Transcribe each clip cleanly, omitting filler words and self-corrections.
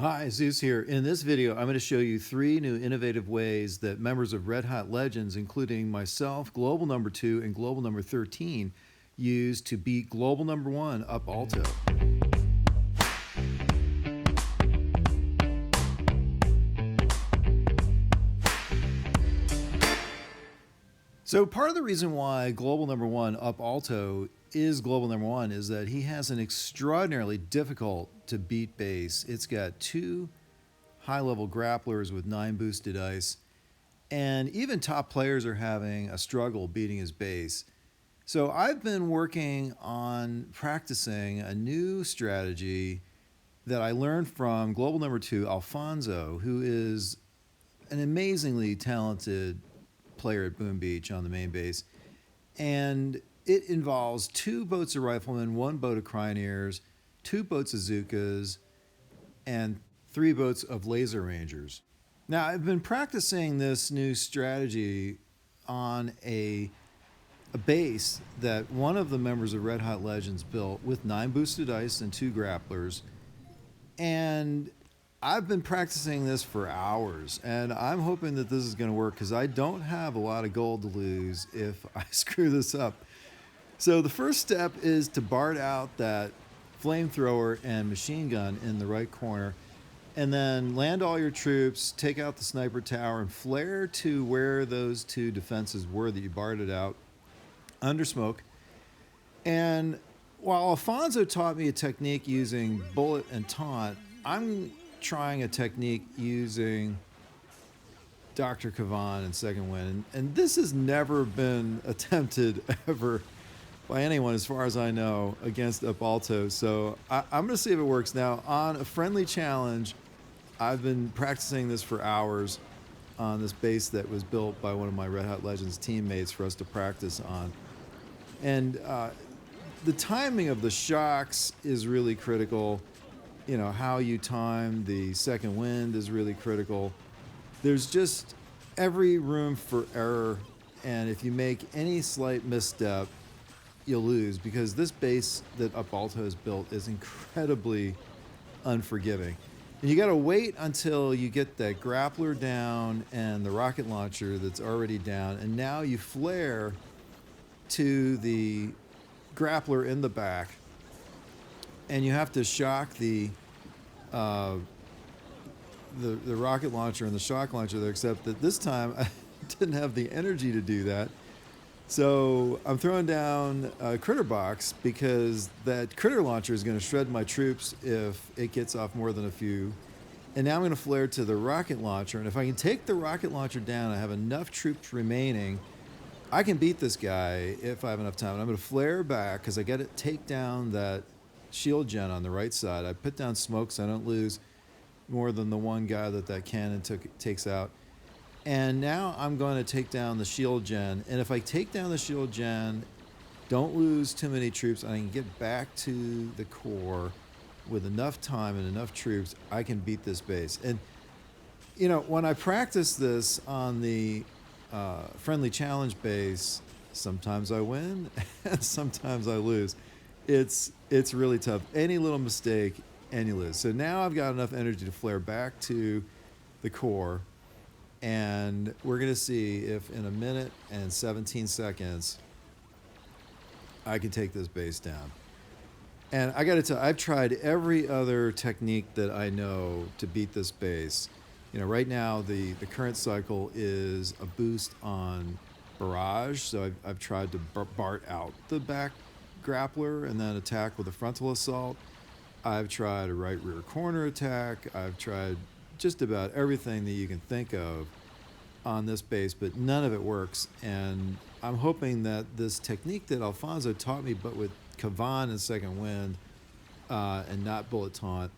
Hi, Zeus here. In this video, I'm going to show you 3 new innovative ways that members of Red Hot Legends, including myself, Global Number 2, and Global Number 13, use to beat Global Number 1 UP-ALTO. So part of the reason why Global Number 1 UP-ALTO is Global Number 1 is that he has an extraordinarily difficult to beat base. It's got 2 high-level grapplers with 9 boosted ice, and even top players are having a struggle beating his base. So I've been working on practicing a new strategy that I learned from Global Number 2, Alfonso, who is an amazingly talented player at Boom Beach on the main base. And it involves 2 boats of Riflemen, 1 boat of Cryoneers, 2 boats of Zookas, and 3 boats of Laser Rangers. Now, I've been practicing this new strategy on a base that one of the members of Red Hot Legends built with 9 boosted ice and 2 grapplers. And I've been practicing this for hours, and I'm hoping that this is going to work because I don't have a lot of gold to lose if I screw this up. So the first step is to BART out that flamethrower and machine gun in the right corner, and then land all your troops, take out the sniper tower, and flare to where those 2 defenses were that you BARTed out under smoke. And while Alfonso taught me a technique using Bullit and Taunt, I'm trying a technique using Dr. Kavan and Second Wind, and this has never been attempted ever by anyone as far as I know against UP-ALTO, so I'm going to see if it works. Now, on a friendly challenge, I've been practicing this for hours on this base that was built by one of my Red Hot Legends teammates for us to practice on, and the timing of the shocks is really critical. You know, how you time the second wind is really critical. There's just every room for error, and if you make any slight misstep, you'll lose, because this base that UP-ALTO has built is incredibly unforgiving. And you got to wait until you get that grappler down and the rocket launcher that's already down, and now you flare to the grappler in the back, and you have to shock the rocket launcher and the shock launcher there, except that this time I didn't have the energy to do that. So I'm throwing down a critter box because that critter launcher is going to shred my troops if it gets off more than a few. And now I'm going to flare to the rocket launcher, and if I can take the rocket launcher down, I have enough troops remaining, I can beat this guy if I have enough time. And I'm going to flare back because I got to take down that shield gen on the right side. I put down smoke so I don't lose more than the 1 guy that cannon takes out. And now I'm going to take down the shield gen. And if I take down the shield gen, don't lose too many troops, and I can get back to the core with enough time and enough troops, I can beat this base. And, you know, when I practice this on the friendly challenge base, sometimes I win and sometimes I lose. It's really tough. Any little mistake and you lose. So now I've got enough energy to flare back to the core, and we're going to see if in 1 minute and 17 seconds I can take this base down. And I got to tell you, I've tried every other technique that I know to beat this base. You know, right now the current cycle is a boost on barrage, so I've tried to BART out the back grappler and then attack with a frontal assault. I've tried a right rear corner attack. I've tried just about everything that you can think of on this base, but none of it works. And I'm hoping that this technique that Alfonso taught me, but with Kavan and Second Wind and not Bullit Taunt,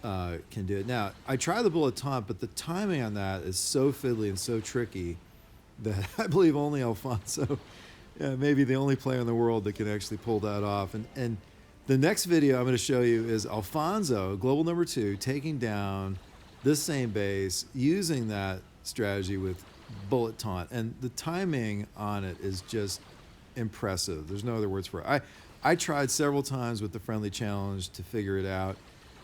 can do it. Now, I try the Bullit Taunt, but the timing on that is so fiddly and so tricky that I believe only Alfonso, maybe the only player in the world that can actually pull that off. And the next video I'm going to show you is Alfonso, Global Number 2, taking down this same base using that strategy with Bullit Taunt. And the timing on it is just impressive. There's no other words for it. I tried several times with the friendly challenge to figure it out,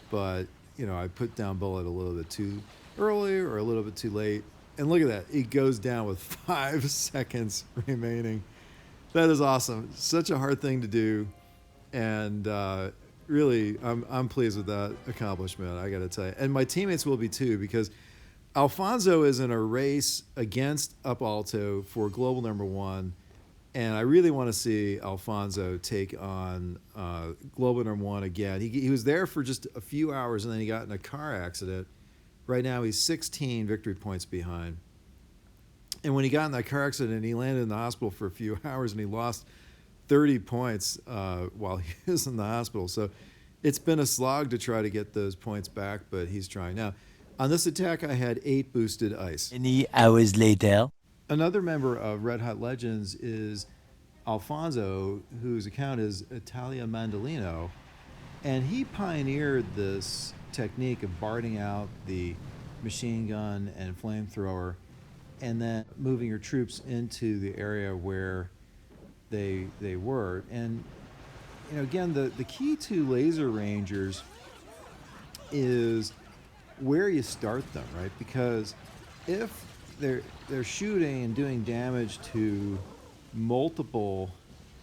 but I put down Bullit a little bit too early or a little bit too late. And look at that. It goes down with 5 seconds remaining. That is awesome. Such a hard thing to do. And really, I'm pleased with that accomplishment, I got to tell you. And my teammates will be too, because Alfonso is in a race against UP-ALTO for global #1. And I really want to see Alfonso take on global #1 again. He was there for just a few hours, and then he got in a car accident. Right now, he's 16 victory points behind. And when he got in that car accident, he landed in the hospital for a few hours, and he lost 30 points while he was in the hospital. So it's been a slog to try to get those points back, but he's trying. Now, on this attack, I had 8 boosted ice. Many hours later. Another member of Red Hot Legends is Alfonso, whose account is ItaliaMandolino, and he pioneered this technique of barding out the machine gun and flamethrower and then moving your troops into the area where they were. And again, the key to laser rangers is where you start them, right? Because if they're shooting and doing damage to multiple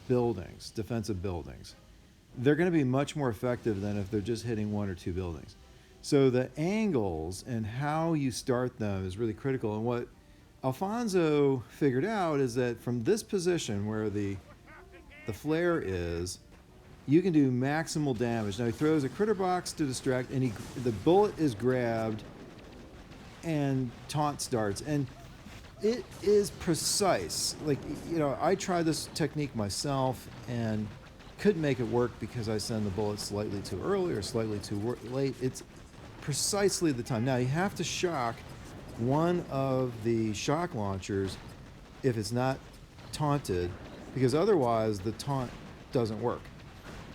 buildings, defensive buildings, they're going to be much more effective than if they're just hitting 1 or 2 buildings. So the angles and how you start them is really critical. And what Alfonso figured out is that from this position where the flare is, you can do maximal damage. Now he throws a critter box to distract, and the bullet is grabbed and taunt starts. And it is precise. Like, I tried this technique myself and couldn't make it work because I send the bullet slightly too early or slightly too late. It's precisely the time. Now, you have to shock one of the shock launchers if it's not taunted, because otherwise the taunt doesn't work.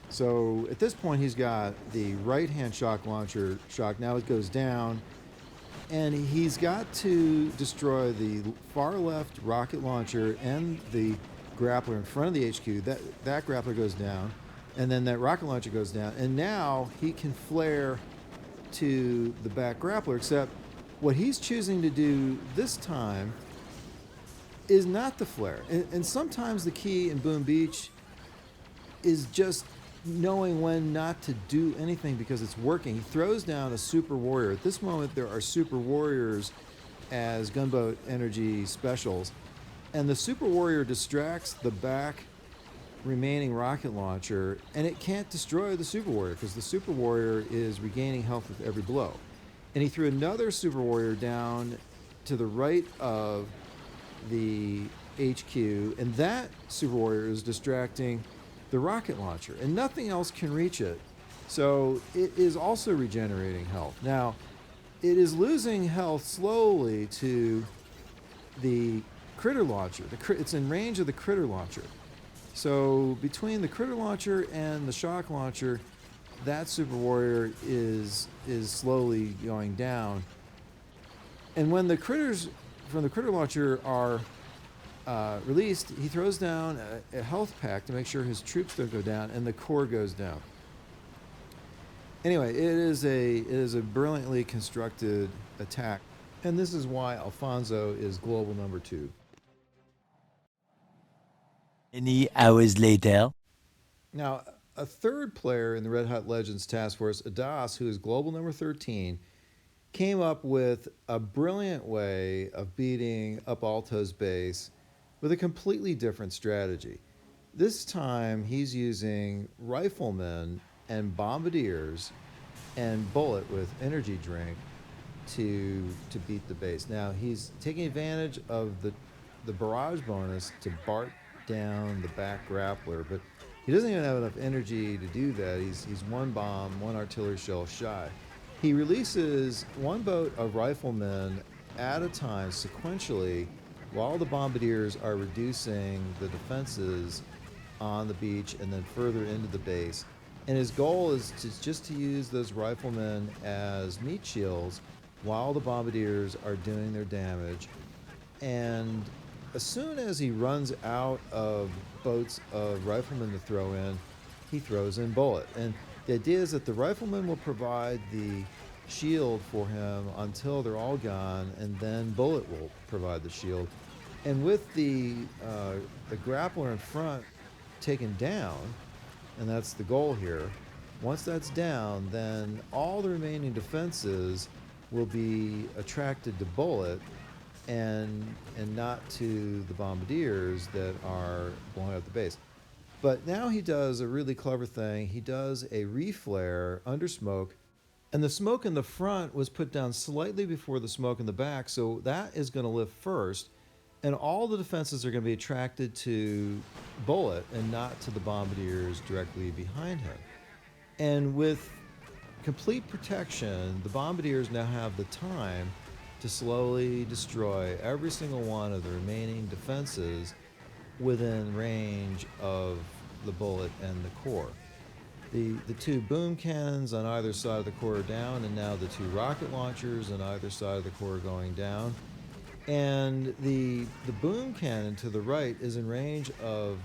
So at this point, he's got the right-hand shock launcher shocked. Now it goes down, and he's got to destroy the far left rocket launcher and the grappler in front of the HQ. That grappler goes down, and then that rocket launcher goes down. And now he can flare to the back grappler, except what he's choosing to do this time is not the flare. And sometimes the key in Boom Beach is just knowing when not to do anything because it's working. He throws down a super warrior. At this moment, there are super warriors as gunboat energy specials, and the super warrior distracts the back remaining rocket launcher, and it can't destroy the super warrior because the super warrior is regaining health with every blow. And he threw another super warrior down to the right of the HQ, and that super warrior is distracting the rocket launcher, and nothing else can reach it. So it is also regenerating health. Now, it is losing health slowly to the critter launcher. It's in range of the critter launcher. So between the critter launcher and the shock launcher, that super warrior is slowly going down. And when the critters from the critter launcher are released, he throws down a health pack to make sure his troops don't go down, and the core goes down. Anyway, it is a brilliantly constructed attack, and this is why Alfonso is global #2. Many hours later. Now, a third player in the Red Hot Legends task force, Adaś, who is global #13, came up with a brilliant way of beating UP-ALTO's base with a completely different strategy. This time, he's using Riflemen and Bombardiers and Bullit with energy drink to beat the base. Now, he's taking advantage of the barrage bonus to BART down the back grappler, but he doesn't even have enough energy to do that. He's 1 bomb, 1 artillery shell shy. He releases 1 boat of Riflemen at a time sequentially while the Bombardiers are reducing the defenses on the beach and then further into the base. And his goal is just to use those Riflemen as meat shields while the Bombardiers are doing their damage. And as soon as he runs out of boats of Riflemen to throw in, he throws in Bullit. And the idea is that the Riflemen will provide the shield for him until they're all gone, and then Bullit will provide the shield. And with the grappler in front taken down, and that's the goal here, once that's down, then all the remaining defenses will be attracted to Bullit and not to the bombardiers that are blowing up the base. But now he does a really clever thing. He does a reflare under smoke, and the smoke in the front was put down slightly before the smoke in the back, so that is going to lift first, and all the defenses are going to be attracted to Bullit and not to the bombardiers directly behind him. And with complete protection, the bombardiers now have the time to slowly destroy every single one of the remaining defenses within range of the Bullit and the core. The two boom cannons on either side of the core are down, and now the two rocket launchers on either side of the core are going down. And the boom cannon to the right is in range of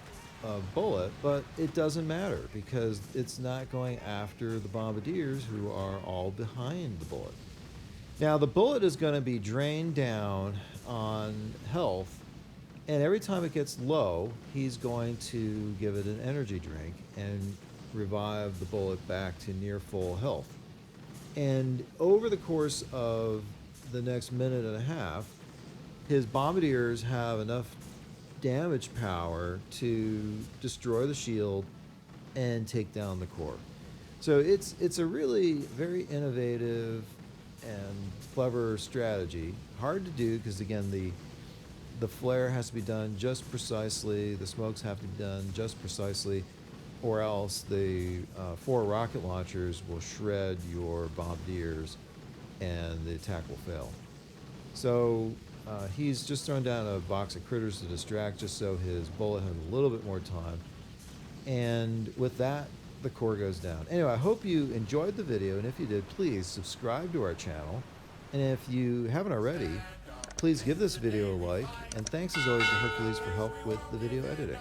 Bullit, but it doesn't matter because it's not going after the bombardiers who are all behind the Bullit. Now the Bullit is going to be drained down on health, and every time it gets low, he's going to give it an energy drink and revive the Bullit back to near full health. And over the course of the next minute and a half, his bombardiers have enough damage power to destroy the shield and take down the core. So it's a really very innovative and clever strategy. Hard to do because again the flare has to be done just precisely, the smokes have to be done just precisely, or else the 4 rocket launchers will shred your bombardiers and the attack will fail. So he's just thrown down a box of critters to distract just so his Bullit has a little bit more time. And with that, the core goes down. Anyway, I hope you enjoyed the video, and if you did, please subscribe to our channel. And if you haven't already, please give this video a like. And thanks as always to Hercules for help with the video editing.